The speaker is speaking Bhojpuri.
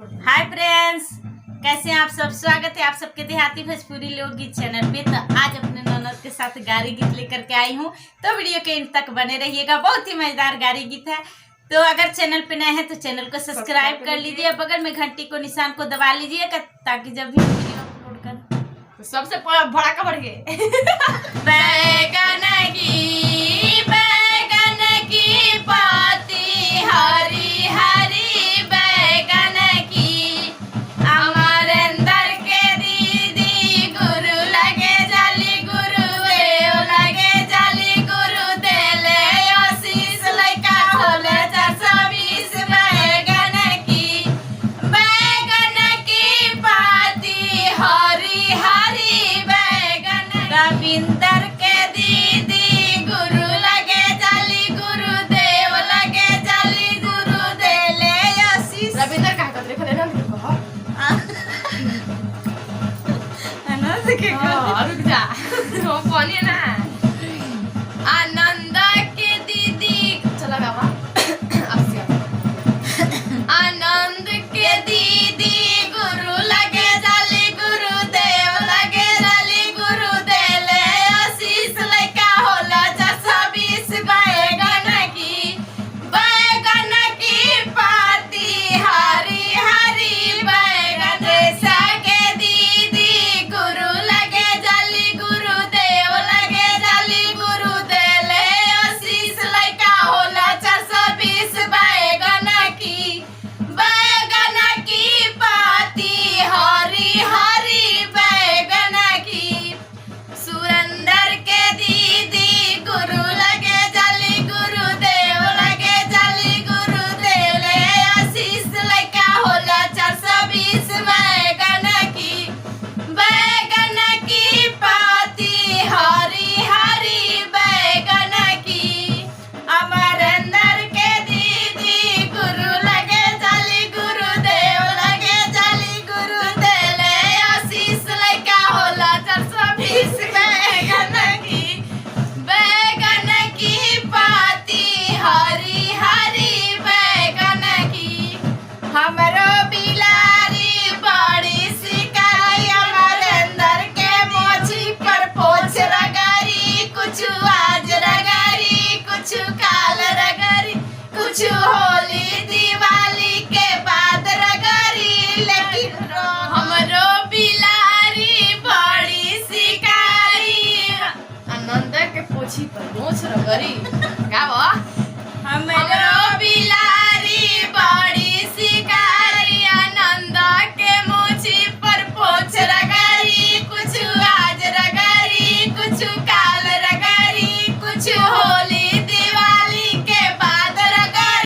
हाय फ्रेंड्स, कैसे हैं आप सब। स्वागत है आप सबके देहाती भोजपुरी लोकगीत चैनल पे। तो आज अपने ननद के साथ गारी गीत लेकर के आई हूँ, तो वीडियो के एंड तक बने रहिएगा। बहुत ही मजेदार गारी गीत है। तो अगर चैनल पे नए हैं तो चैनल को सब्सक्राइब कर लीजिए, बगल में घंटी को निशान को दबा लीजिएगा ताकि जब भी वीडियो अपलोड कर तो सबसे बड़ा का बढ़ गए बैगन की पाती हरी हरी बैगन की अमरेंद्र के दीदी गुरु लगे जाली गुरु लगे जाली गुरु देले आशीष लइका होले 420 बैगन की पाती हरी हरी बैगन रविंदर के दीदी गुरु लगे जाली गुरु देव लगे जाली गुरु देले आशीष। रविंदर का कहते रखले ना कहो आनंद के रुक जा वो कौन है ना आनंद के दीदी चला गावा अब से आनंद के दीदी गुरु लगे जाली गुरु देव लगे जाली गुरु देले आशीष लइका होला 420 बैगन की पाती हरी हरी बैगन रेशा के दीदी गुरु लगे जाली गुरु देव लगे जाली गुरु देले आशीष लइका होला 420 बैगन की पाती हरी हरी बैगन की सुरेंद्र के दीदी गुरु लगे जाली गुरु देव लगे जाली गुरु देले आशीष लइका होला 420 बैगन की पाती हरी हरी बैगन की अमरेंद्र के दीदी गुरु लगे जाली गुरु देव लगे जाली गुरु देले आशीष लइका होला 420 बैगन की पाती हरी हरी बैगन की हमरो बिलारी बड़ी शिकाई अमरेंद्र के मोची पर पोछ रगरी कुछ आज रगरी कुछ काल रगरी कुछ होली दिवाली के बाद रगरी लेकिन हमरो बिलारी बड़ी शिकारी आनंद के पोछी पर मोछ रगरी